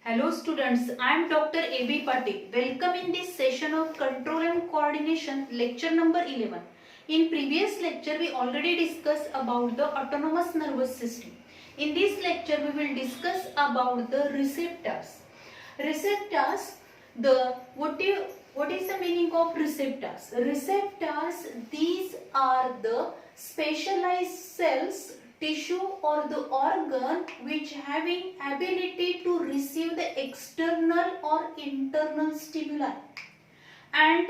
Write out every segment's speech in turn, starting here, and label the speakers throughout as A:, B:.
A: Hello students, I am Dr. A.B. Patil. Welcome in this session of Control and Coordination, lecture number 11. In previous lecture, we already discussed about the autonomous nervous system. In this lecture, we will discuss about the receptors. Receptors, what is the meaning of receptors? Receptors, these are the specialized cells, tissue or the organ which having ability to receive the external or internal stimuli, and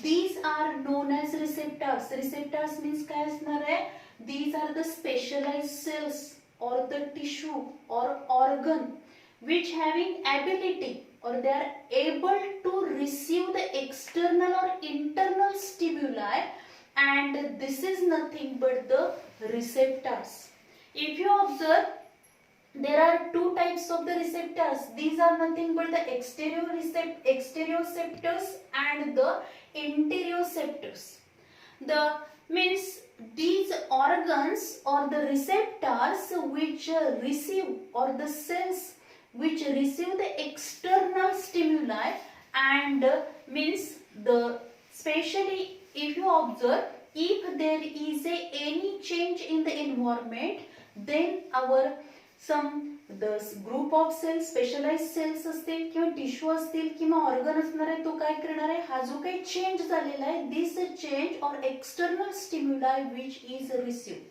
A: these are known as receptors. Receptors means काय असणार आहे? These are the specialized cells or the tissue or organ which having ability or they are able to receive the external or internal stimuli, and this is nothing but the receptors. If you observe, there are two types of the receptors. These are nothing but the exteroceptors and the interoceptors. The means these organs or the receptors which receive, or the cells which receive the external stimuli, and means the specially if you observe, if there is any change in the environment, then our the group of cells, specialized cells असतील किंवा tissue असतील किंवा organ असणार आहे, तो काय करणार आहे, हा जो काही चेंज झालेला आहे, दिस चेंज और external स्टिम्युलाई which is received,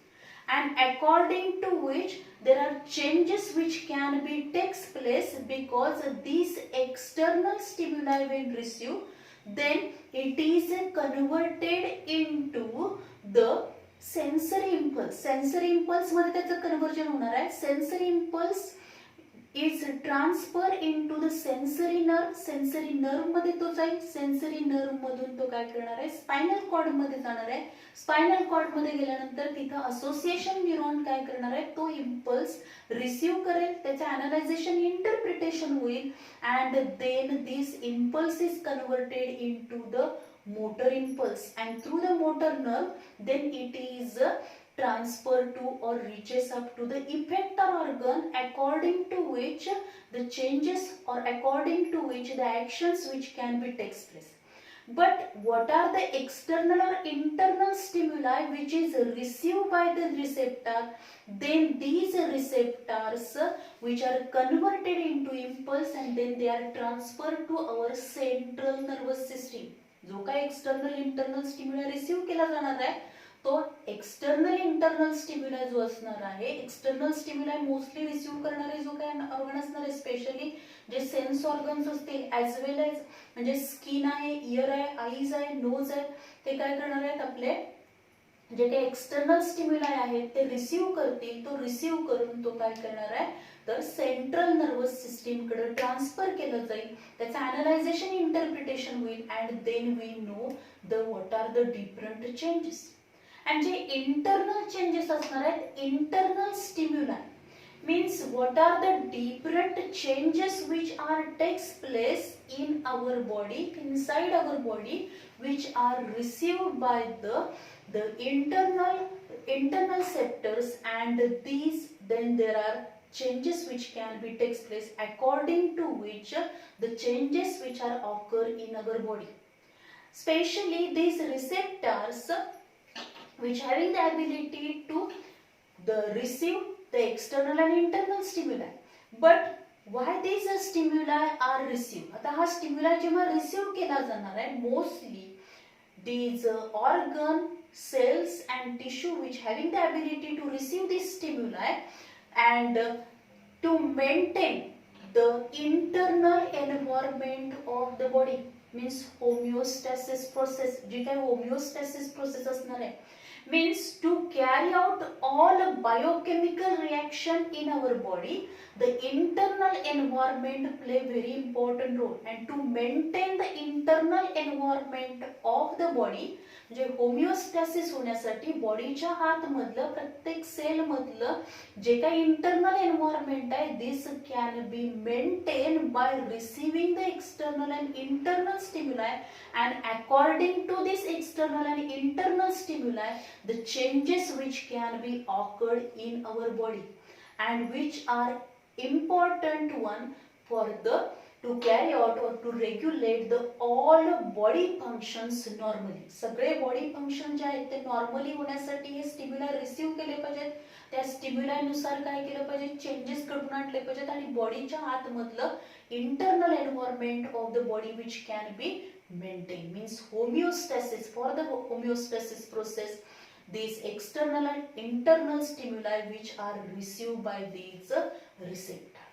A: and according to which there are changes which can be takes place, because these external stimuli when received, then it is converted into the sensory impulse. Sensory impulse मध्ये त्याचं conversion होणार आहे. Sensory impulse is transfer into the sensory nerve. Sensory nerve मध्ये तो जाईल. Sensory nerve मधून तो काय करणार आहे, स्पायनल कॉर्ड मध्ये जाणार आहे. स्पायनल कॉर्ड मध्ये गेल्यानंतर तिथं असोसिएशन न्यूरॉन काय करणार आहे, तो इम्पल्स रिसीव्ह करेल, त्याचे अनालायझेशन इंटरप्रिटेशन होईल, and then this impulse is converted into the motor impulse, and through the motor nerve then it is transferred to or reaches up to the effector organ, according to which the changes or according to which the actions which can be takes place. But what are the external or internal stimuli which is received by the receptor? Then these receptors which are converted into impulse, and then they are transferred to our central nervous system. जो काय external internal स्टिम्युलाई receive केला जाणार आहे, तो external internal स्टिम्युलाई जो असणार आहे, external स्टिम्युलाई mostly receive करणारे जो काय ऑर्गन असणार आहे, स्पेशली जे सेन्स ऑर्गन्स असतील, ॲज वेल एज म्हणजे स्किन आहे, इयर आहे, आईज आहे, नोज आहे, ते काय करणार आहेत, आपले जे काही एक्सटर्नल स्टिम्युलाई आहेत ते रिसीव्ह करतील. तो रिसीव्ह करून तो काय करणार आहे, तर सेंट्रल नर्वस सिस्टीम कडे ट्रान्सफर केलं जाईल, त्याचं अनालायझेशन इंटरप्रिटेशन होईल, and then we know the what are the different changes. And जे इंटरनल चेंजेस असणार आहेत, internal stimuli means what are the different changes which are takes place in our body, inside our body, which are received by the internal receptors, and these then there are changes which can be takes place, according to which the changes which are occur in our body. Especially these receptors which having the ability to receive the external and internal stimuli. But why these stimuli are received? आता हा stimuli जेव्हा receive केला जाणार आहे, mostly these organ, cells and tissue which having the ability to receive this stimuli, and to maintain the internal environment of the body, means homeostasis process. जी काय homeostasis process असणार आहे, means to carry out all biochemical reaction in our body, the internal environment play very important role, and to maintain the internal environment of the body, म्हणजे homeostasis होण्यासाठी बॉडीच्या आतमधलं प्रत्येक sale मधलं जे काही इंटरनल एन्व्हायरमेंट आहे, this can be maintain by receiving the external and internal stimuli, and according to this external and internal stimuli, the changes which can be occurred in our body, and which are important one for the to carry out or to regulate the all body functions normally. सगळे body function जे आहेत ते normally होण्यासाठी हे स्टिम्युलाई receive केले पाहिजेत. त्या स्टिम्युलाई नुसार काय केलं पाहिजे, चेंजेस घडवून आणले पाहिजेत आणि बॉडीच्या आतमधलं internal environment of the body which can be maintain, means homeostasis. For the homeostasis process these external and internal stimuli which are received by these receptor,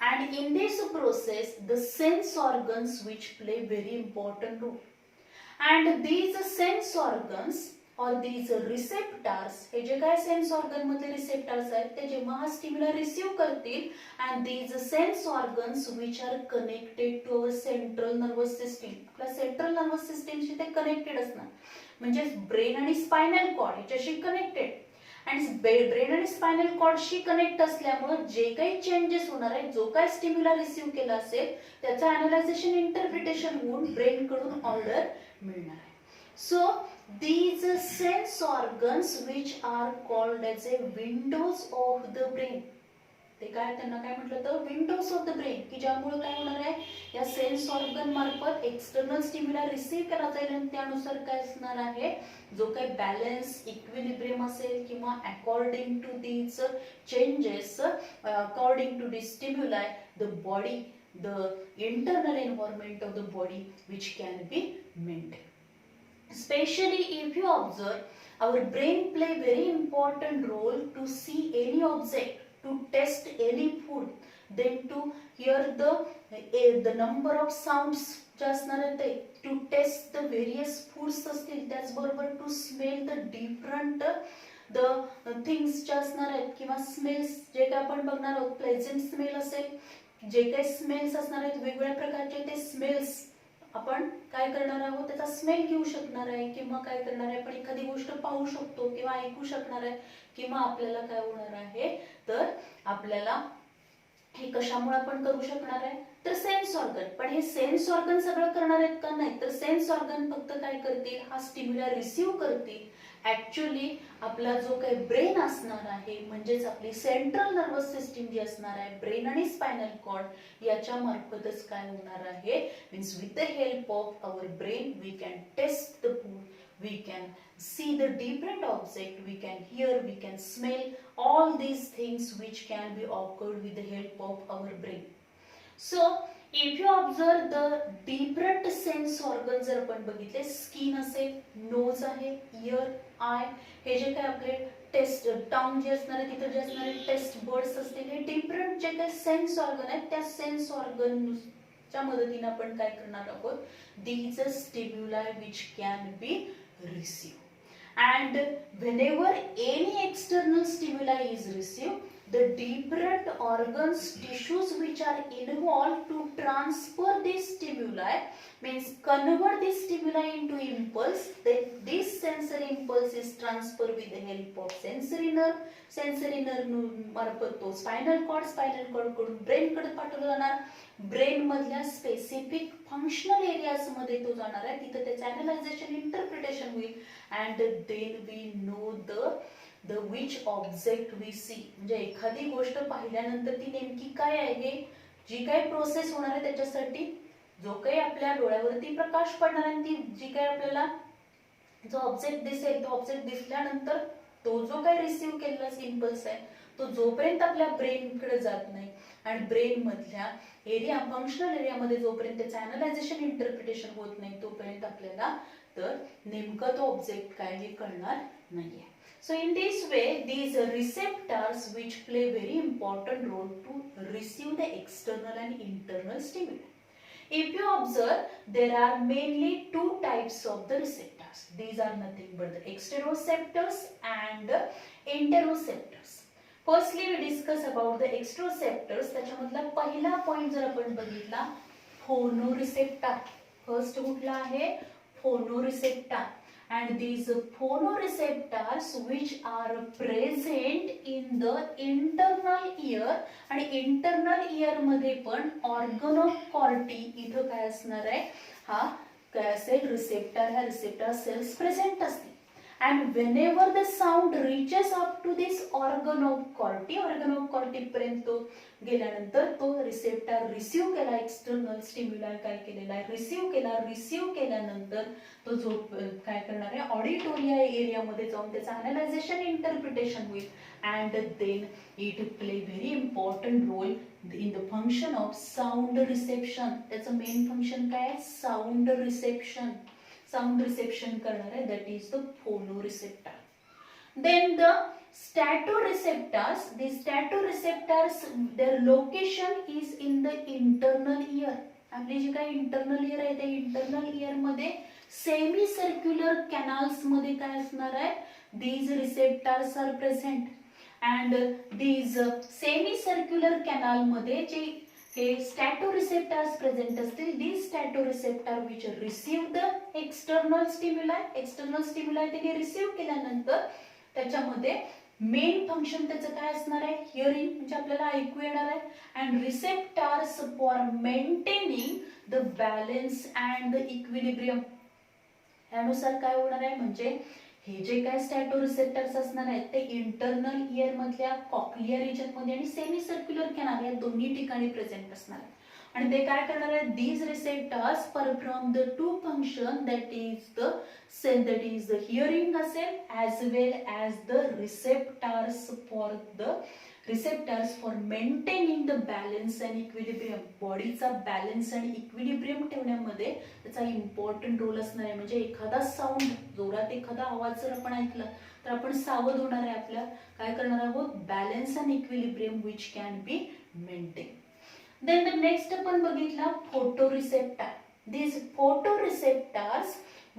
A: and in this process the sense organs which play very important role, and these sense organs or these receptors, हे जे काय sense organ मध्ये receptors आहेत ते जेव्हा हा स्टिम्युलाई receive करतील and these sense organs which are connected to our central nervous system, आपल्या सेंट्रल नर्वस सिस्टीमशी ते कनेक्टेड असणार, म्हणजे ब्रेन आणि स्पायनल कॉर्ड याच्याशी कनेक्टेड, आणि ब्रेन आणि स्पायनल कॉर्डशी कनेक्ट असल्यामुळे जे काही चेंजेस होणार आहे, जो काही स्टिम्युला रिसीव्ह केला असेल त्याचं अनालायझेशन इंटरप्रिटेशन होऊन ब्रेन कडून ऑर्डर मिळणार आहे. So these sense organs which are called as a windows of the brain, ते काय त्यांना काय म्हटलं तर विंडोज ऑफ द ब्रेन, की ज्यामुळे काय होणार आहे, या सेन्स ऑर्गन मार्फत एक्सटर्नल स्टिम्युला रिसीव्ह केला जाईल आणि त्यानुसार काय असणार आहे, जो काही बॅलन्स इक्विलिब्रियम असेल किंवा according to these changes, according to the stimuli the body, the internal environment of the body which can be maintain. Especially if you observe, our brain play very important role to see any object, to taste any food, then to hear the number of sounds जे असणार आहेत ते, to taste the various foods असतील, त्याचबरोबर to smell the different the things जे असणार आहेत किंवा स्मेल्स जे काय आपण बघणार आहोत, प्लेझेंट स्मेल असेल, जे काही स्मेल्स असणार आहेत वेगवेगळ्या प्रकारचे ते स्मेल्स आपण काय करणार आहोत, त्याचा स्मेल घेऊ शकणार आहे किंवा काय करणार आहे, आपण एखादी गोष्ट पाहू शकतो किंवा ऐकू शकणार आहे किंवा आपल्याला काय होणार आहे तर आपल्याला हे कशामुळे आपण करू शकणार आहे तर सेन्स ऑर्गन. पण हे सेन्स ऑर्गन सगळं करणार आहेत का, नाही तर सेन्स ऑर्गन फक्त काय करतील, हा स्टिम्युला रिसीव्ह करतील. ऍक्च्युअली आपला जो काही ब्रेन असणार आहे म्हणजेच आपली सेंट्रल नर्वस सिस्टीम जी असणार आहे, ब्रेन आणि स्पायनल कॉर्ड याच्या मार्फतच काय होणार आहे, means with the help of our brain we can test the food, we can see the different object, we can hear, we can smell, all these things which can be occurred with the help of our brain. So if you observe the different sense organs जर आपण बघितले, skin असेल, knows आहे, year, I, हे जे काय आपले taste टंग जे असणार आहे तिथे जे असणारे टेस्ट बर्ड्स असतील, हे डिफरंट जे काही सेन्स ऑर्गन आहेत त्या सेन्स ऑर्गन च्या मदतीने आपण काय करणार आहोत, these stimuli which can be received. And whenever any external stimuli is received, the different organs, tissues which are involved to transfer this stimuli, means convert this stimuli into impulse, then this sensory impulse is transferred with the help of sensory nerve मार्फत तो spinal cord कडून brain कडे पाठवला जाणार, brain मधल्या specific functional areas मध्ये तो जाणार आहे, तिथे त्याचे अनालायझेशन इंटरप्रिटेशन होईल and then we know the which object we see, म्हणजे एखादी गोष्ट पाहिल्यानंतर ती नेमकी काय आहे, जी काही प्रोसेस होणार आहे त्याच्यासाठी जो काही आपल्या डोळ्यावरती प्रकाश पडणार आहे, ती जी काही आपल्याला जो ऑब्जेक्ट दिसेल, तो ऑब्जेक्ट दिसल्यानंतर तो जो काही रिसीव्ह केलेला इम्पल्स आहे तो जोपर्यंत आपल्या ब्रेन कडे जात नाही आणि ब्रेन मधल्या एरिया फंक्शनल एरियामध्ये जोपर्यंत त्याचं अनालायझेशन इंटरप्रिटेशन होत नाही तोपर्यंत आपल्याला तर नेमकं तो ऑब्जेक्ट काय हे कळणार नाहीये. So in this way, these receptors which play very important role to receive the external and internal stimuli. If you observe, there are mainly two types of the receptors. These are nothing but the exteroceptors and interoceptors. Firstly, we discuss about the exteroceptors. त्याच्यामधला पहिला point जर आपण बघितला, फोनोरिसेप्टर. First कुठला आहे, फोनोरिसेप्टर. And these phonoreceptors which are present in the internal ear, आणि internal ear मध्ये पण organ of Corti इथं काय असणार आहे, हा काय असेल रिसेप्टर, ह्या रिसेप्टर सेल्स प्रेझेंट असतील. and whenever the sound reaches up to this organ of corti पर्यंत तो गेल्यानंतर तो रिसेप्टर रिसीव्ह केला, एक्सटर्नल स्टिम्युलाय काय केलेला आहे, रिसीव्ह केल्यानंतर तो जो काय करणार आहे ऑडिटोरिया एरियामध्ये जाऊन त्याचं अनालायझेशन इंटरप्रिटेशन होईल and then it play very important role in the function of sound reception. त्याचं मेन फंक्शन काय आहे, साऊंड रिसेप्शन करणार आहे, that is the phonoreceptor. Then the statoreceptors, their location is in the internal ear. आपली जी काही internal year आहे त्या internal year मध्ये सेमी सर्क्युलर कॅनल्स मध्ये काय असणार आहे, these receptors are present and these semi circular canal मध्ये जे हे स्टॅटोरिसेप्टर्स प्रेझेंट असतील, these स्टॅटोरिसेप्टर which receive the external stimuli ते रिसीव्ह केल्यानंतर त्याच्यामध्ये मेन फंक्शन त्याचं काय असणार आहे, हिअरिंग म्हणजे आपल्याला ऐकू येणार आहे and receptors for maintaining the balance and the equilibrium. यानुसार काय होणार आहे म्हणजे हे जे काय स्टॅटोरिसेप्टर्स असणार आहेत ते इंटरनल इयर मधल्या कॉक्लियर रिजन मध्ये आणि सेमी सर्क्युलर कॅनल या दोन्ही ठिकाणी प्रेझेंट असणार आहे आणि ते काय करणार आहेत, these receptors perform the two function that is the hearing असेल as well as the receptors for maintaining the balance and equilibrium. बॉडीचा बॅलन्स आणि इक्विलिब्रियम ठेवण्यामध्ये त्याचा इम्पॉर्टंट रोल असणार आहे. म्हणजे एखादा साऊंड जोरात एखादा आवाज जर आपण ऐकला तर आपण सावध होणार आहे, आपल्या काय करणार आहोत, balance and equilibrium which can be maintain. Then the next आपण बघितला photoreceptor. These photoreceptors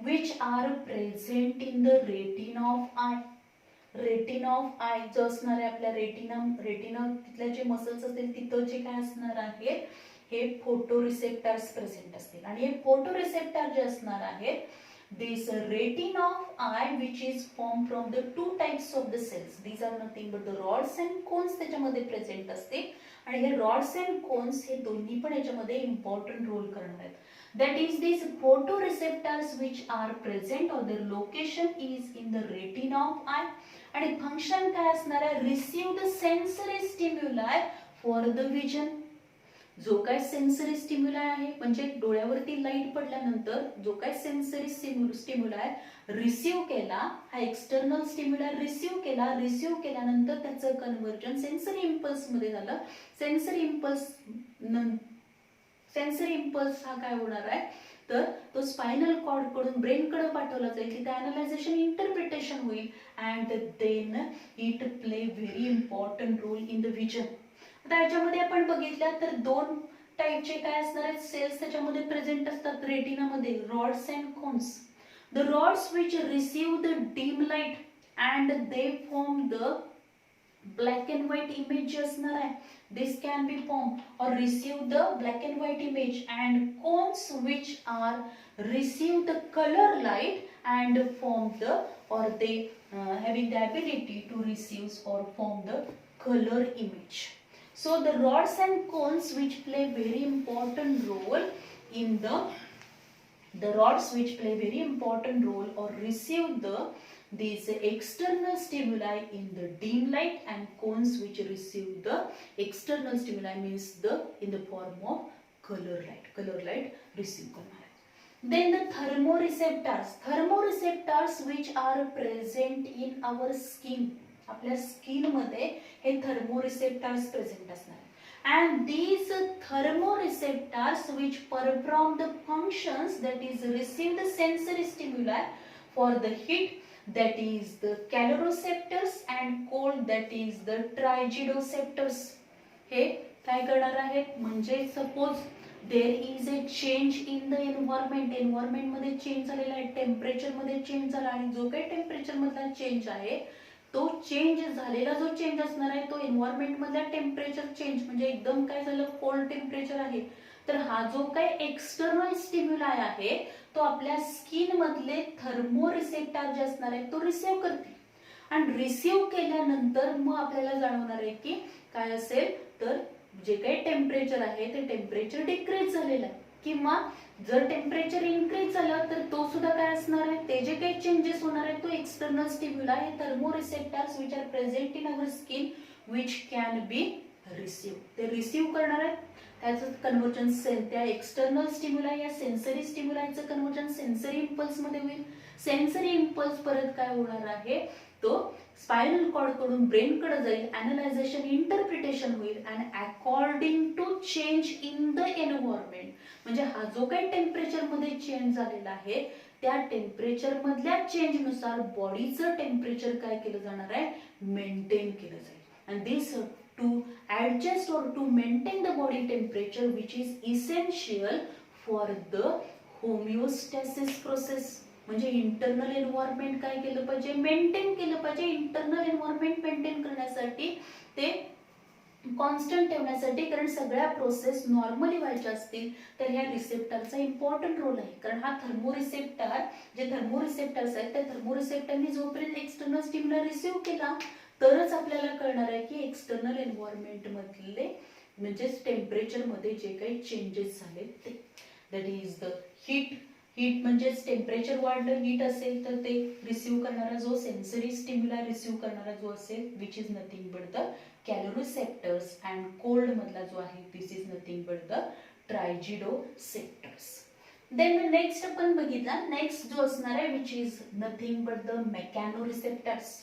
A: which are present in the retina of eye. Retina of I जो असणार आहे आपल्या रेटिना तिथले जे मसल्स असतील तिथं जे काय असणार आहे हे फोटोरिसेप्टर्स प्रेझेंट असतील आणि हे फोटोरिसेप्टर जे असणार आहेत this retina of eye which is formed from the two types of the cells. These are nothing but the rods and cones त्याच्यामध्ये प्रेझेंट असतील आणि हे रॉड्स अँड कोन्स हे दोन्ही पण याच्यामध्ये इम्पॉर्टंट रोल करणार आहेत. That is these photoreceptors which are present or their location is in the retina of eye आणि फंक्शन काय असणार आहे, receive the sensory stimuli for the vision. जो काय सेन्सरी स्टिम्युलाय आहे म्हणजे डोळ्यावरती लाईट पडल्यानंतर जो काय सेन्सरी स्टिम्युलाय रिसीव्ह केला, हा एक्सटर्नल स्टिम्युलाय रिसीव्ह केल्यानंतर त्याचं कन्व्हर्जन सेन्सरी इम्पल्स मध्ये झालं. सेन्सरी इम्पल्स हा काय होणार आहे तर तो स्पायनल कॉर्ड कडून ब्रेन कडे पाठवला जाईल, तिथे अनालायझेशन इंटरप्रिटेशन होईल and then it play very important role in the vision. आता याच्यामध्ये आपण बघितलं तर दोन टाइपचे काय असणार आहेत सेल्स त्याच्यामध्ये प्रेझेंट असतात रेटिनामध्ये, rods and cones. The rods which receive the dim light and they form the black and white image असणार आहे, this can be formed or receive the black and white image and cones which are receive the color light and form the or they having the ability to receive or form the color image. So the rods and cones which play very important role in the rods which play very important role or receive these external stimuli in the dim light and cones which receive the external stimuli means in the form of color light receive करणार आहे. Then the thermoreceptors which are present in our skin. आपल्या skin मध्ये हे thermoreceptors present असणार आहे and these thermoreceptors which perform the functions that is receive the sensory stimuli for the heat, that is the caloroceptors and cold, that is the trigidoceptors. हे काय करणार आहेत म्हणजे suppose there is a change in the environment मध्ये change झालेला आहे, temperature मध्ये change झाला आणि जो काही टेम्परेचर मधला चेंज आहे तो चेंज झालेला जो चेंज असणार आहे तो एन्व्हायरमेंट मधला टेम्परेचर चेंज म्हणजे एकदम काय झालं कोल्ड टेम्परेचर आहे तर हा जो काही एक्सटर्नल स्टिम्युलाय आहे तो आपल्या स्किन मधले थर्मोरिसेप्टर जे असणार आहे तो रिसीव्ह करते आणि रिसीव्ह केल्यानंतर मग आपल्याला जाणवणार आहे की काय असेल तर जे काही टेम्परेचर आहे ते टेम्परेचर डिक्रीज झालेलं आहे किंवा जर टेम्परेचर इन्क्रीज झालं तर तो सुद्धा काय असणार आहे, ते जे काही चेंजेस होणार आहे तो एक्सटर्नल स्टिम्युला हे थर्मोरिसेप्टर्स which are present in our skin which can B receive, ते रिसीव करणार आहेत. त्याचं कन्वर्जन त्या एक्सटर्नल स्टिम्युला या सेन्सरी स्टिम्युलाचं कन्वर्जन सेन्सरी इम्पल्स मध्ये होईल. सेन्सरी इम्पल्स परत काय होणार आहे, तो स्पायनल कॉर्ड कडून ब्रेन कडे जाईल, अनालायझेशन इंटरप्रिटेशन होईल आणि according to change in the environment, म्हणजे हा जो काही टेम्परेचर मध्ये चेंज झालेला आहे त्या टेम्परेचर मधल्या चेंज नुसार बॉडीचं टेम्परेचर काय केलं जाणार आहे, मेंटेन केलं जाईल. and this to adjust or to maintain the body temperature which is essential for the homeostasis process. म्हणजे इंटरनल एन्व्हायरमेंट काय केलं पाहिजे, मेंटेन केलं पाहिजे. इंटरनल एन्व्हायरमेंट मेंटेन करण्यासाठी, ते कॉन्स्टंट ठेवण्यासाठी, कारण सगळ्या प्रोसेस नॉर्मली व्हायच्या असतील तर ह्या रिसेप्टरचा इम्पॉर्टंट रोल आहे. कारण हा थर्मोरिसेप्टर, जे थर्मोरिसेप्टर्स आहेत त्या थर्मोरिसेप्टरनी जोपर्यंत एक्सटर्नल स्टिम्युला रिसीव्ह केला तरच आपल्याला कळणार आहे की एक्सटर्नल एन्व्हायरमेंट मधले म्हणजेच टेम्परेचर मध्ये जे काही चेंजेस झाले ते. That is the heat. Heat म्हणजेच टेम्परेचर वाढलं, हीट असेल तर ते रिसीव्ह करणारा जो सेन्सरी स्टिम्युला रिसीव्ह करणारा जो असेल which is nothing but the caloreceptors, and cold मधला जो आहे this is nothing but the frigidoceptors. Then next आपण बघितला, नेक्स्ट जो असणार आहे which is nothing but the mechanoreceptors.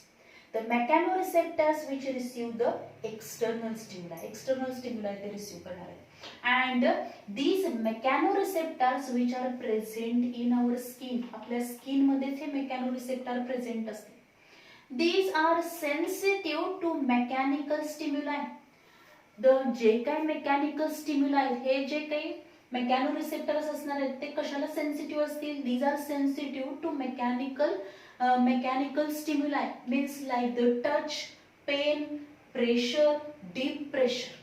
A: The mechanoreceptors which receive the external stimuli, external stimuli they receive करणार आहे. And these mechanoreceptors which are present in our skin, आपल्या skin मध्ये हे mechanoreceptor present असते. These are sensitive to mechanical stimuli. जे काही mechanical स्टिम्युला हे जे काही मेकॅनोरिसेप्टर्स असणार आहेत ते कशाला सेन्सिटिव्ह असतील, these are sensitive to mechanical stimuli means like the touch, pain, pressure, deep pressure.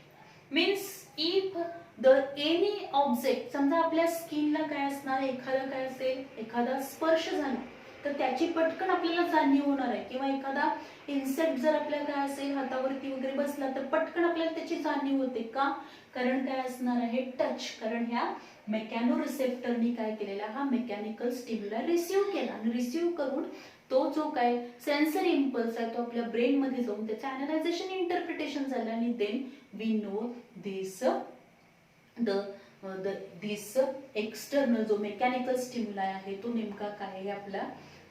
A: Means if the any object, समजा आपल्या स्किनला काय असणार, एखादा काय असेल, एखादा स्पर्श झाला तर त्याची पटकन आपल्याला जाणीव होणार आहे. किंवा एखादा इन्सेक्ट जर आपल्या काय असेल हातावरती वगैरे बसला तर पटकन आपल्याला त्याची जाणीव होते. का? कारण काय असणार आहे, टच. कारण ह्या मेकॅनोरिसेप्टरनी काय केलेला, हा मेकॅनिकल स्टिम्युला रिसीव्ह केला आणि रिसीव्ह करून तो जो काय सेन्सरी इम्पल्स आहे तो आपल्या ब्रेन मध्ये जाऊन त्याचं अनालायझेशन इंटरप्रिटेशन झालं आणि then we know this this external जो मेकॅनिकल स्टिम्युला आहे तो नेमका काय आहे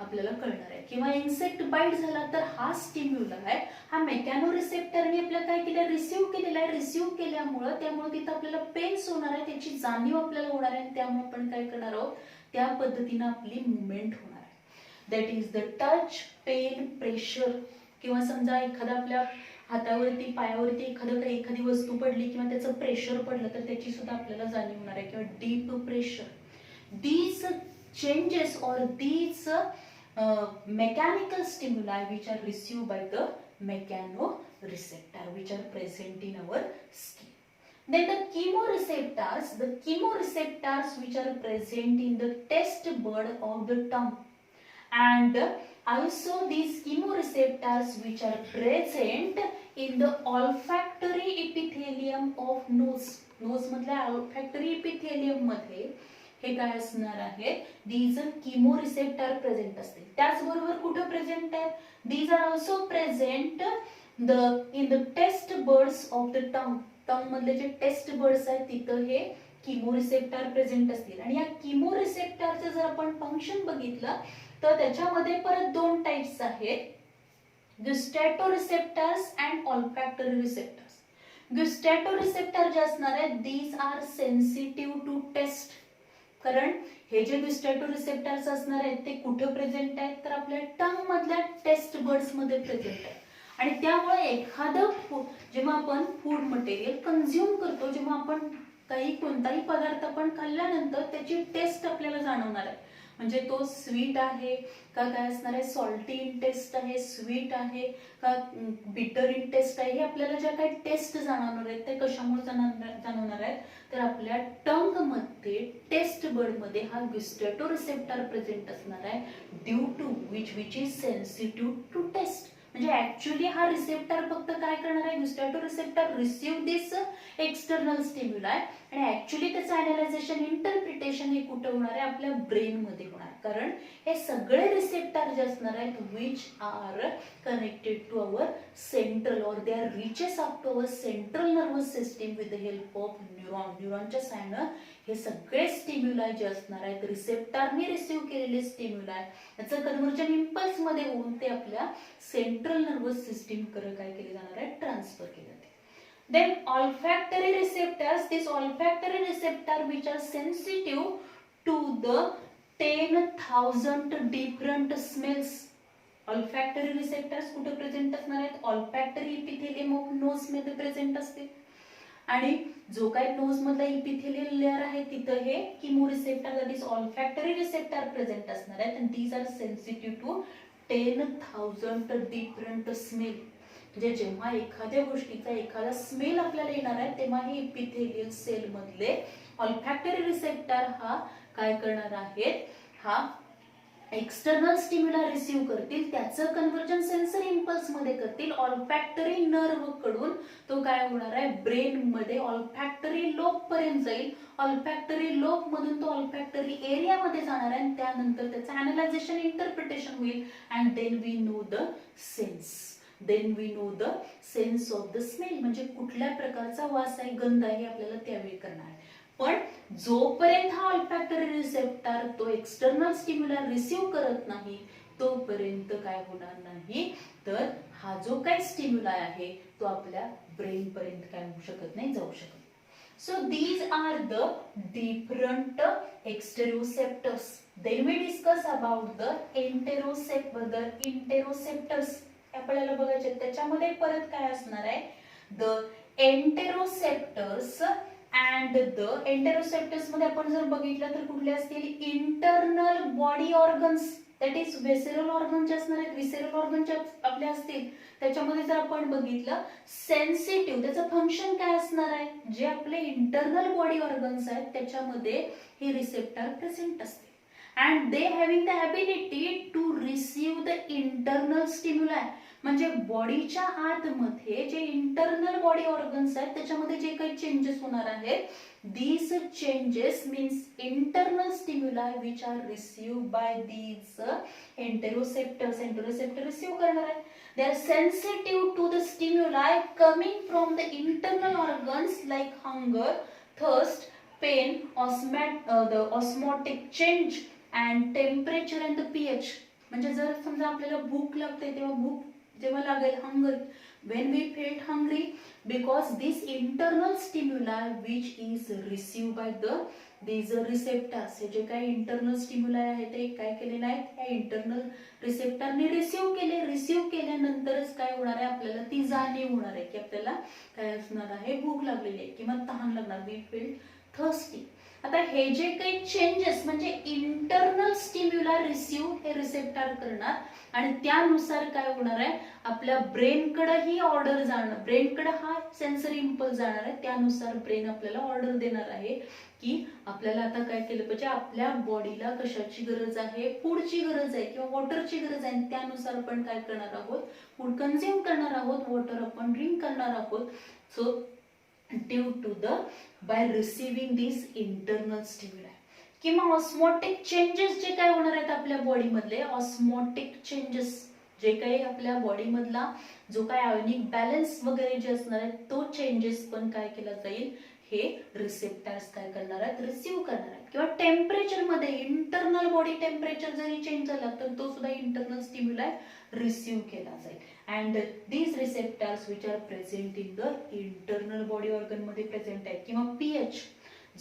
A: आपल्याला कळणार आहे. किंवा इन्सेक्ट बाईट झाला तर हा स्टिम्युला आहे हा मेकॅनोरिसेप्टरने आपल्याला काय केलं, रिसीव्ह केलेला आहे. रिसीव्ह केल्यामुळे त्यामुळे तिथं आपल्याला पेन्स होणार आहे, त्याची जाणीव आपल्याला होणार आहे आणि त्यामुळे आपण काय करणार आहोत, त्या पद्धतीने आपली मुवमेंट होणार आहे. That is the touch, pain, pressure. किंवा समजा एखादा आपल्या हातावरती पायावरती एखादी वस्तू पडली किंवा त्याचं प्रेशर पडलं तर त्याची सुद्धा आपल्याला जाणीव होणार आहे. किंवा डीप प्रेशर. दीज चेंजेस और these mechanical stimuli which are received by the mechanoreceptor which are present in our skin. Then the chemoreceptors which are present in the taste bud of the tongue, and also these chemoreceptors which are present in the olfactory epithelium of nose. nose मधल्या olfactory epithelium मध्ये हे काय असणार आहे, these chemoreceptor present असतील. त्याचबरोबर कुठे present आहे, these are also present in the taste buds of the tongue. टंग मधले जे टेस्ट बर्ड्स आहेत तिथं हे chemoreceptor प्रेझेंट असतील. आणि या chemoreceptorचं जर आपण फंक्शन बघितलं तर त्याच्यामध्ये परत दोन टाइप्स आहेत, gustatoreceptors and olfactory receptors. gustatoreceptor जे असणार आहे these are sensitive to taste. कारण हे जे gustatoreceptors असणार आहेत ते कुठे प्रेझेंट आहेत तर आपल्या टंग मधल्या टेस्ट बर्ड्स मध्ये प्रेझेंट आहे. आणि त्यामुळे एखादं जेव्हा आपण फूड मटेरियल कंझ्युम करतो, जेव्हा आपण कोणताही पदार्थ आपण खाल्ल्यानंतर त्याची टेस्ट आपल्याला जाणवणार आहे. म्हणजे तो स्वीट आहे का काय असणार आहे, सॉल्टी इन टेस्ट आहे, स्वीट आहे का बिटर इन टेस्ट आहे, हे आपल्याला ज्या काही टेस्ट जाणवणार आहेत ते कशामुळे जाणवणार आहेत तर आपल्या टंग मध्ये टेस्ट बर्ड मध्ये हा gustatoreceptor प्रेझेंट असणार आहे due to which is sensitive to taste. म्हणजे ऍक्च्युअली हा रिसेप्टर फक्त काय करणार आहे, gustatoreceptor receive this external stimuli आणि ऍक्च्युअली त्याचं अनालायझेशन इंटरप्रिटेशन हे कुठे होणार आहे, आपल्या ब्रेन मध्ये होणार. कारण हे सगळे रिसेप्टर जे असणार आहेत which are connected to our central और they are reaches up to our central nervous system with the help of neuron. न्यूरॉनच्या साहाय्याने हे सगळे स्टिम्युलाय जे असणार आहेत रिसेप्टरने रिसीव्ह केलेले स्टिम्युलाय याचं कन्व्हर्जन इम्पल्स मध्ये होऊन ते आपल्या सेंट्रल नर्वस सिस्टीम कडे काय केले जाणार आहे, ट्रान्सफर केले जाते. Then olfactory receptors, this olfactory receptor which are sensitive to the 10,000 different smells. Olfactory receptors कुठे प्रेझेंट असणार आहेत, olfactory epithelium of nose मध्ये प्रेझेंट असते. आणि जो काही नोज मधला इपिथेलियल लेअर आहे तिथं हे chemoreceptor that is olfactory receptor present असणार आहेत आणि these are sensitive to 10,000 different smell. म्हणजे जेव्हा एखाद्या गोष्टीचा एखादा स्मेल आपल्याला येणार आहे तेव्हा हे इपिथेलियल सेल मधले ऑल्फॅक्टरी रिसेप्टर हा काय करणार आहेत, हा एक्सटर्नल स्टिम्युला रिसीव्ह करतील, त्याचं कन्व्हर्जन सेन्सरी इम्पल्स मध्ये करतील. ऑल्फॅक्टरी नर्व कडून तो काय होणार आहे, ब्रेन मध्ये ऑल्फॅक्टरी लोब पर्यंत जाईल. ऑल्फॅक्टरी लोब मधून तो ऑल्फॅक्टरी एरिया मध्ये जाणार आहे आणि त्यानंतर त्याचं अनालायझेशन इंटरप्रिटेशन होईल and then we know the sense. Then we know the sense of the smell. म्हणजे कुठल्या प्रकारचा वास आहे, गंध आहे आपल्याला त्यावेळी करणार आहे. पण जोपर्यंत हा ऑल्फॅक्टरी रिसेप्टर तो एक्सटर्नल स्टिम्युला रिसीव्ह करत नाही तोपर्यंत काय होणार नाही, तर हा जो काही स्टिम्युलाय आहे तो आपल्या ब्रेन पर्यंत काय होऊ शकत नाही, जाऊ शकत. So these are the different exteroceptors. Then we discuss about the interoceptors. आपल्याला बघायचे त्याच्यामध्ये परत काय असणार आहे, the enteroceptors and the enteroceptors मध्ये आपण जर बघितलं तर कुठले असतील, internal body organs that is visceral organ जे असणार आहेत, व्हिसरल ऑर्गन जे आपले असतील त्याच्यामध्ये जर आपण बघितलं सेन्सिटिव्ह, त्याचं फंक्शन काय असणार आहे, जे आपले इंटरनल बॉडी ऑर्गन्स आहेत त्याच्यामध्ये हे रिसेप्टर प्रेझेंट असते and they having the ability to receive the internal stimuli. म्हणजे बॉडीच्या आतमध्ये जे इंटरनल बॉडी ऑर्गन्स आहेत त्याच्यामध्ये जे काही चेंजेस होणार आहेत, these changes means internal stimuli which are received by these enteroceptors. Enteroceptor receive करणार आहेत. They are sensitive to the stimuli coming from the internal organs like hunger, thirst, pain, the osmotic change and temperature and the pH. म्हणजे जर समजा आपल्याला भूक लागते तेव्हा भूक जेव्हा लागेल, hunger, when we felt hungry, because this internal stimuli which is received by these receptors. हे जे काही इंटरनल स्टिम्युलाय आहे ते काय केलेलं आहे, या इंटरनल रिसेप्टरने रिसीव्ह केल्यानंतरच काय होणार आहे, आपल्याला ती जाणीव होणार आहे की आपल्याला काय असणार आहे, भूक लागलेली आहे किंवा तहान लागणार, वी फील थर्स्टी. आता हे जे काही चेंजेस म्हणजे इंटरनल स्टिम्युला रिसीव्ह हे रिसेप्टर करणार आणि त्यानुसार काय होणार आहे, आपल्या ब्रेनकडे ही ऑर्डर जाणार, ब्रेनकडे हा सेन्सरी इम्पल्स जाणार आहे, त्यानुसार ब्रेन आपल्याला ऑर्डर देणार आहे की आपल्याला आता काय केलं पाहिजे, आपल्या बॉडीला कशाची गरज आहे, फूडची गरज आहे किंवा वॉटरची गरज आहे, त्यानुसार आपण काय करणार आहोत, फूड कन्झ्युम करणार आहोत, वॉटर आपण ड्रिंक करणार आहोत. So due to the by receiving this internal stimuli किंवा ऑस्मोटिक चेंजेस जे काय होणार आहेत आपल्या बॉडी मधले, ऑस्मोटिक चेंजेस जे काही आपल्या बॉडी मधला जो काय आयोनिक बॅलन्स वगैरे जे असणार आहे तो चेंजेस पण काय केला जाईल, हे रिसेप्टर्स काय करणार आहेत, रिसीव्ह करणार आहेत. किंवा टेम्परेचर मध्ये इंटरनल बॉडी टेम्परेचर जरी चेंज झाला तर तो सुद्धा इंटरनल स्टिम्युलाय रिसीव्ह केला जाईल. And these receptors which are present in the internal body organ मध्ये प्रेझेंट आहेत. किंवा पीएच,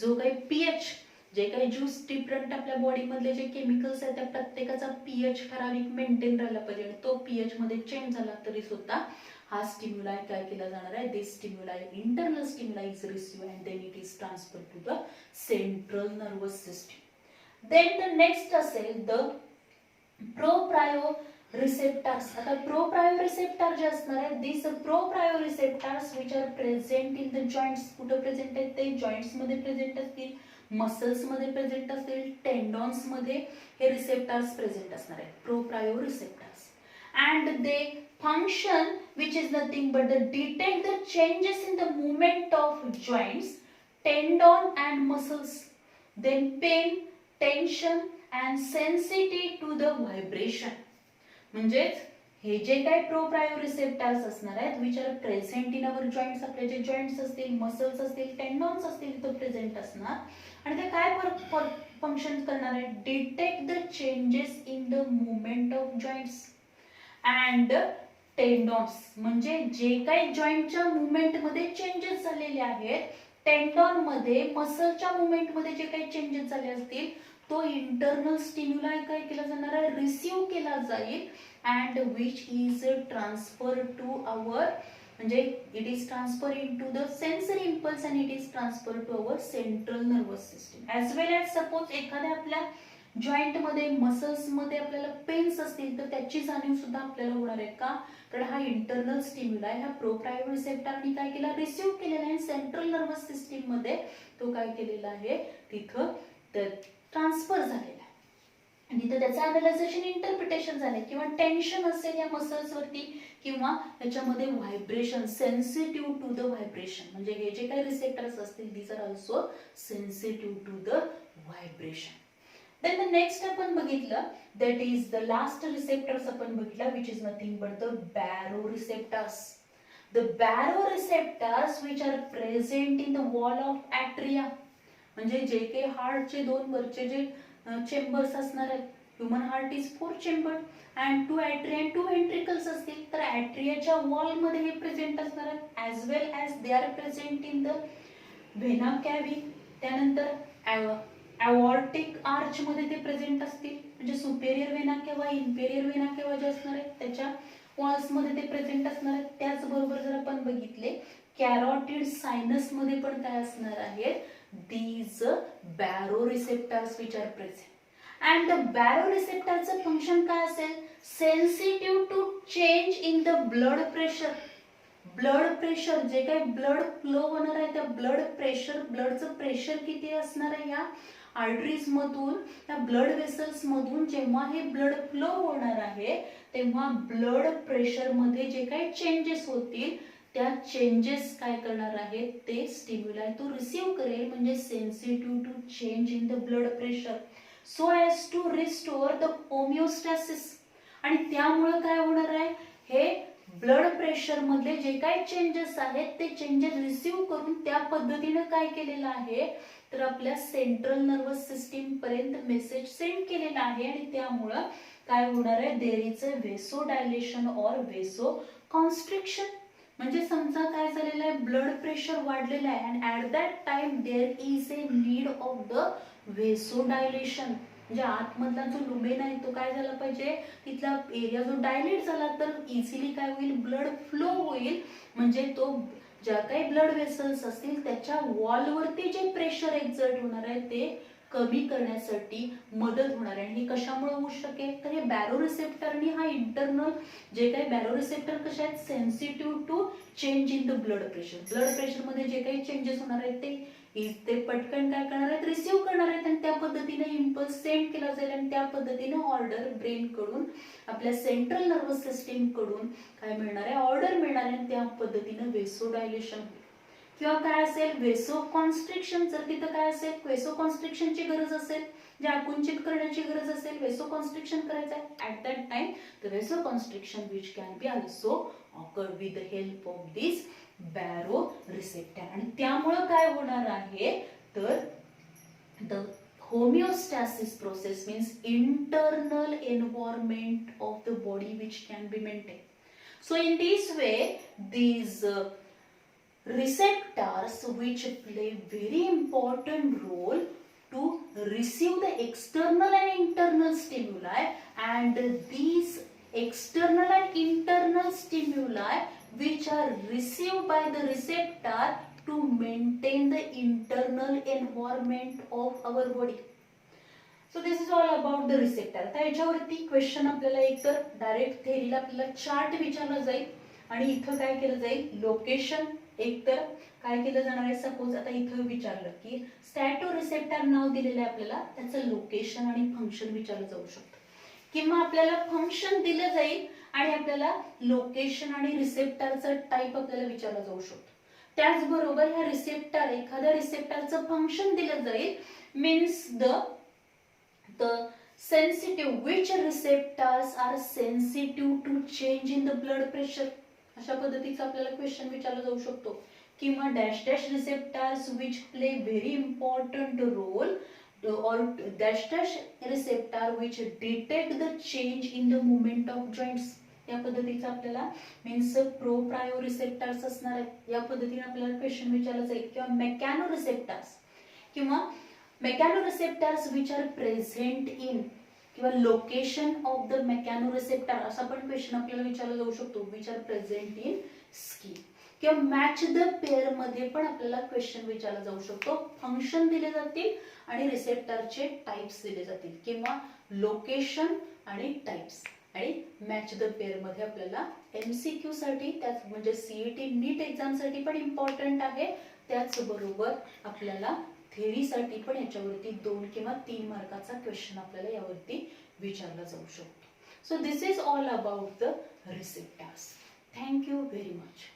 A: जो काही पीएच जे काही ज्यूस डिफरंट आपल्या बॉडी मधले जे केमिकल्स आहेत त्या प्रत्येकाचा पीएच ठराविक मेंटेन राहिला पाहिजे. तो पीएच मध्ये चेंज झाला तरी सुद्धा हा स्टिम्युलाय काय केला जाणार आहे, this stimuli internal stimuli is received and then it is transfer to the central nervous system. Then the next असेल द प्रोप्रायो रिसेप्टर्स. आता प्रोप्रायो रिसेप्टर जे असणार आहे, this proprio receptors which are present in the joints. कुठे present आहेत ते, joints मध्ये present असतील, मसल्स मध्ये प्रेझेंट असतील, टेंडॉन्स मध्ये हे रिसेप्टर्स प्रेझेंट असणार आहेत, proprio receptors. And they function which is nothing but the detect the changes in the movement of joints, tendon and muscles, then pain, tension and sensitivity to the vibration. म्हणजेच हे जे काही प्रोप्रायोरिसेप्टर्स असणार आहेत which are present in our joints, आपले जे joints असतील, muscles असतील, टेंडॉन्स असतील तिथे प्रेझेंट असणार आणि ते काय फंक्शन करणार आहे, detect the changes in the movement of joints and tendons, म्हणजे जे काही जॉइंटच्या मुवमेंट मध्ये चेंजेस झालेले आहेत, टेंडॉन मध्ये, मसलच्या मुवमेंट मध्ये जे काही चेंजेस झाले असतील तो इंटरनल स्टिम्युलाई काय केला जाणार आहे, रिसीव्ह केला जाईल and which is transfer to our, म्हणजे it is transfer in to the sensory impulse and it is transfer to our central nervous system as well as suppose एखाद्या आपल्या जॉइंट मध्ये, मसल्स मध्ये आपल्याला पेन्स असतील तर त्याची जाणीव सुद्धा आपल्याला होणार आहे का, कारण हा इंटरनल स्टिम्युलाई ह्या प्रोप्रायोरिसेप्टरनी काय केला, रिसीव्ह केलेला आहे, सेंट्रल नर्वस सिस्टीम मध्ये तो काय केलेला आहे, तिथं ट्रान्सफर झालेला आहे आणि तिथे त्याचं अनालायझेशन, इंटरप्रिटेशन झालंय, किंवा टेन्शन असेल या मसल्स वरती किंवा त्याच्यामध्ये vibration, sensitive to the vibration, म्हणजे हे जे काही रिसेप्टर्स असतील these are also sensitive to the vibration. Then the next आपण बघितलं that is the last receptors आपण बघितलं which is nothing but the baroreceptors. The baroreceptors which are present in the wall of atria, म्हणजे जे काही हार्टचे दोन वरचे जे चेंबर्स असणार आहेत, human heart is 4 chamber and 2 atria and 2 ventricles असतील, तर ॲट्रियाच्या वॉल मध्ये हे प्रेझेंट असणार आहेत as well as they are present in the vena cavae, त्यानंतर अवॉर्टिक आर्च मध्ये ते प्रेझेंट असतील, म्हणजे सुपेरियर वेना किंवा इन्फेरियर वेना किंवा जे असणार आहेत त्याच्या वॉल्स मध्ये ते प्रेझेंट असणार आहेत. त्याचबरोबर जर आपण बघितले कॅरोटिड सायनस मध्ये पण काय असणार आहेत, these baroreceptors which are present and the baroreceptorचं फंक्शन काय असेल, sensitive to change in the blood pressure, blood pressure जे काही ब्लड फ्लो होणार आहे त्या ब्लड प्रेशर, ब्लडचं प्रेशर किती असणार आहे या आर्टरीज मधून, त्या ब्लड वेसल्स मधून जेव्हा हे ब्लड फ्लो होणार आहे तेव्हा ब्लड प्रेशर मध्ये जे काही चेंजेस होतील त्या चेंजेस काय करणार आहेत, ते स्टिम्युलाई तो रिसीव्ह करेल, म्हणजे sensitive to change in the blood pressure so as to restore the homeostasis, आणि त्यामुळे काय होणार आहे, हे ब्लड प्रेशर मध्ये जे काही चेंजेस आहेत ते चेंजेस रिसीव्ह करून त्या पद्धतीने काय केलेलं आहे, तर आपल्या सेंट्रल नर्वस सिस्टीम पर्यंत मेसेज सेंड केलेला आहे आणि त्यामुळे काय होणार आहे, there is a vaso dilation or vaso constriction, म्हणजे समजा काय झालेलं आहे, ब्लड प्रेशर वाढलेलं आहे and at that time there is a need of the vaso dilation, म्हणजे आतमधला जो लुमेन आहे तो काय झाला पाहिजे, तिथला एरिया जो डायलेट झाला तर इझिली काय होईल, ब्लड फ्लो होईल, म्हणजे तो ज्या काही ब्लड वेसल्स असतील त्याच्या वॉलवरती जे प्रेशर एक्झर्ट होणार आहे ते कमी करण्यासाठी मदत होणार आहे. आणि कशामुळे होऊ शकेल, तर हे बॅरोरिसेप्टरनी हा इंटरनल जे काही बॅरोरिसेप्टर कशा आहेत, sensitive to change in the blood pressure, blood pressure मध्ये जे काही चेंजेस होणार आहेत ते पटकन काय करणार आहेत, रिसीव्ह करणार आहेत आणि त्या पद्धतीने इम्पल्स सेंड केला जाईल आणि त्या पद्धतीने ऑर्डर ब्रेन कडून, आपल्या सेंट्रल नर्वस सिस्टीम कडून काय मिळणार आहे, ऑर्डर मिळणार आहे आणि त्या पद्धतीने वेसो डायलेशन किंवा काय असेल, वेसो कॉन्स्ट्रिक्शन, जर तिथं काय असेल, वेसो कॉन्स्ट्रिक्शनची गरज असेल, जे आकुंचित करण्याची गरज असेल, वेसो कॉन्स्ट्रिक्शन करायचं आहे at that time, the vasoconstriction which can be also occur with the help of this baroreceptor, आणि त्यामुळे काय होणार आहे, तर the homeostasis process means internal environment of the body which can be maintained. So in this way these receptors which play very important role to receive the external and internal stimuli, and these external and internal stimuli which are received by the receptor to maintain the internal environment of our body. So this is all about the receptor. आता याच्यावरती question आपल्याला एक तर direct थेरीला आपल्याला chart विचारला जाईल आणि इथं काय केलं जाईल, लोकेशन एक तर काय केलं जाणार आहे, सपोज आता इथं विचारलं की स्टॅटो रिसेप्टर नाव दिलेलं आहे आपल्याला, त्याचं लोकेशन आणि फंक्शन विचारलं जाऊ शकतं, किंवा आपल्याला फंक्शन दिलं जाईल आणि आपल्याला लोकेशन आणि रिसेप्टरचा टाइप आपल्याला विचारला जाऊ शकतो. त्याचबरोबर ह्या रिसेप्टर, एखाद्या रिसेप्टरचं फंक्शन दिलं जाईल, means the sensitive, which receptors are sensitive to change in the blood pressure. अशा पद्धतीचा आपल्याला क्वेश्चन विचारला जाऊ शकतो. किंवा dash dash receptors which play very important role or dash dash receptor which detect the change in the movement of joints. या पद्धतीचा आपल्याला मीन्स प्रो प्रायो रिसेप्टर्स असणार आहेत. या पद्धतीने आपल्याला क्वेश्चन विचारला जाईल. किंवा मेकॅनो रिसेप्टर्स किंवा मेकॅनोरिसेप्टर्स विच आर प्रेझेंट इन किंवा लोकेशन ऑफ द मेकॅनोरिसेप्टर असा पण क्वेश्चन आपल्याला विचारला जाऊ शकतो. Which are present in skin. किंवा मॅच द पेअर मध्ये पण आपल्याला क्वेश्चन विचारला जाऊ शकतो. फंक्शन दिले जातील आणि रिसेप्टरचे टाइप्स दिले जातील किंवा लोकेशन आणि टाइप्स आणि मॅच द पेअर मध्ये आपल्याला MCQ साठी त्याच म्हणजे CET नीट एक्झाम साठी पण इम्पॉर्टंट आहे. त्याचबरोबर आपल्याला थेअरीसाठी पण याच्यावरती 2 किंवा 3 मार्काचा क्वेश्चन आपल्याला यावरती विचारला जाऊ शकतो. So this is all about the receptors. Thank you very much.